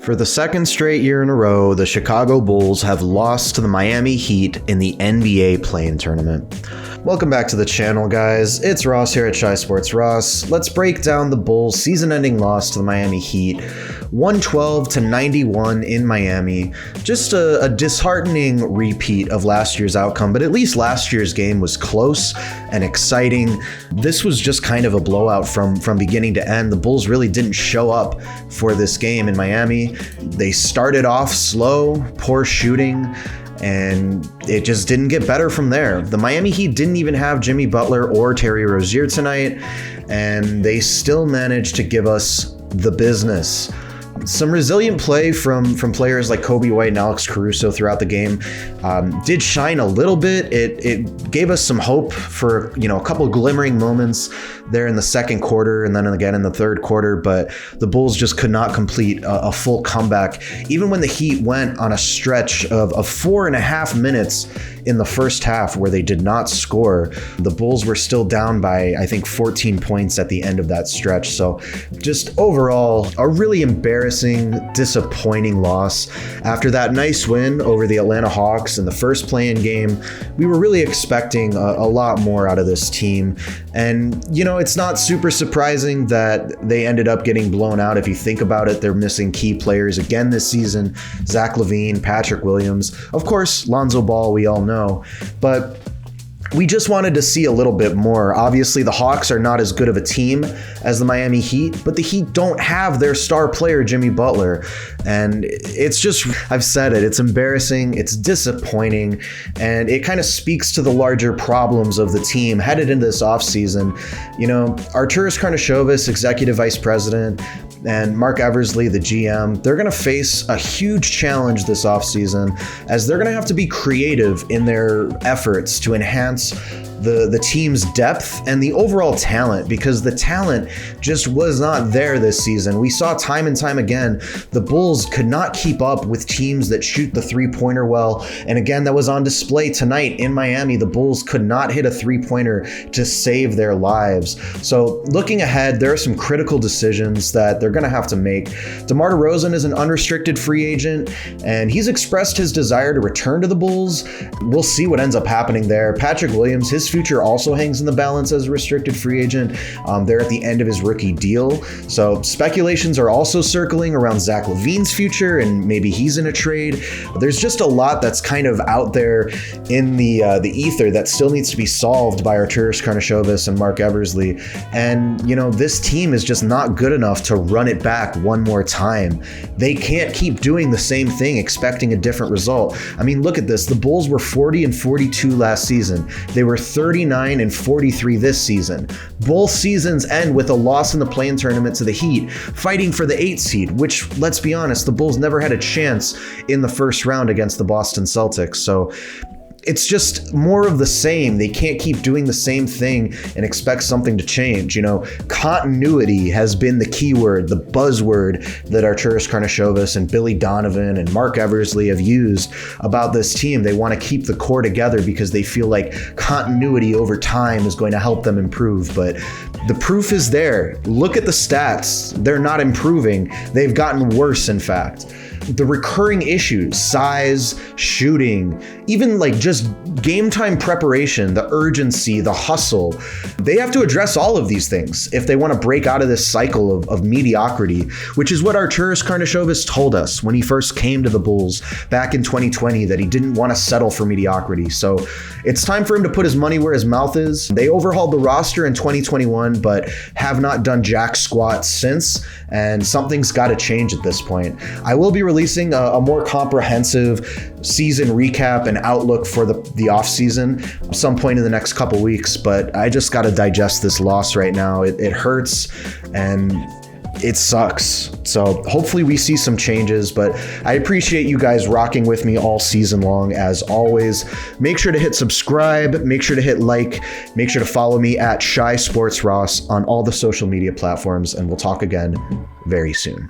For the second straight year in a row, the Chicago Bulls have lost to the Miami Heat in the NBA play-in tournament. Welcome back to the channel, guys. It's Ross here at Shy Sports Ross. Let's break down the Bulls' season-ending loss to the Miami Heat, 112-91 in Miami. Just a disheartening repeat of last year's outcome, but at least last year's game was close and exciting. This was just kind of a blowout from beginning to end. The Bulls really didn't show up for this game in Miami. They started off slow, poor shooting, and it just didn't get better from there. The Miami Heat didn't even have Jimmy Butler or Terry Rozier tonight, and they still managed to give us the business. Some resilient play from players like Kobe White and Alex Caruso throughout the game did shine a little bit. It gave us some hope for a couple glimmering moments there in the second quarter and then again in the third quarter, but the Bulls just could not complete a full comeback. Even when the Heat went on a stretch of 4.5 minutes in the first half where they did not score, the Bulls were still down by, I think, 14 points at the end of that stretch. So just overall, a really embarrassing, disappointing loss. After that nice win over the Atlanta Hawks in the first play-in game, we were really expecting a lot more out of this team. And, it's not super surprising that they ended up getting blown out. If you think about it, they're missing key players again this season. Zach LaVine, Patrick Williams, of course, Lonzo Ball, we all know. But we just wanted to see a little bit more. Obviously, the Hawks are not as good of a team as the Miami Heat, but the Heat don't have their star player, Jimmy Butler. And it's just, I've said it, it's embarrassing, it's disappointing, and it kind of speaks to the larger problems of the team headed into this offseason. Arturas Karnisovas, executive vice president, and Marc Eversley, the GM, they're going to face a huge challenge this offseason as they're going to have to be creative in their efforts to enhance the team's depth and the overall talent, because the talent just was not there this season. We saw time and time again, the Bulls could not keep up with teams that shoot the three-pointer well. And again, that was on display tonight in Miami. The Bulls could not hit a three-pointer to save their lives. So looking ahead, there are some critical decisions that they're going to have to make. DeMar DeRozan is an unrestricted free agent, and he's expressed his desire to return to the Bulls. We'll see what ends up happening there. Patrick Williams, his future also hangs in the balance as a restricted free agent. They're at the end of his rookie deal. So speculations are also circling around Zach LaVine's future, and maybe he's in a trade. There's just a lot that's kind of out there in the ether that still needs to be solved by Arturas Karnisovas and Marc Eversley. And, this team is just not good enough to run it back one more time. They can't keep doing the same thing, expecting a different result. I mean, look at this. The Bulls were 40-42 last season. They were 39-43 this season. Both seasons end with a loss in the play-in tournament to the Heat, fighting for the 8th seed, which, let's be honest, the Bulls never had a chance in the first round against the Boston Celtics. So it's just more of the same. They can't keep doing the same thing and expect something to change. Continuity has been the keyword, the buzzword that Arturas Karnisovas and Billy Donovan and Marc Eversley have used about this team. They want to keep the core together because they feel like continuity over time is going to help them improve. But the proof is there. Look at the stats. They're not improving. They've gotten worse, in fact. The recurring issues, size, shooting, even just game time preparation, the urgency, the hustle, they have to address all of these things if they want to break out of this cycle of mediocrity, which is what Arturas Karnisovas told us when he first came to the Bulls back in 2020, that he didn't want to settle for mediocrity. So it's time for him to put his money where his mouth is. They overhauled the roster in 2021, but have not done jack squat since, and something's got to change at this point. I will be releasing a more comprehensive season recap and outlook for the offseason some point in the next couple weeks, but I just got to digest this loss right now. It hurts and it sucks. So hopefully we see some changes, but I appreciate you guys rocking with me all season long. As always, make sure to hit subscribe, make sure to hit like, make sure to follow me at Shy Sports Ross on all the social media platforms, and we'll talk again very soon.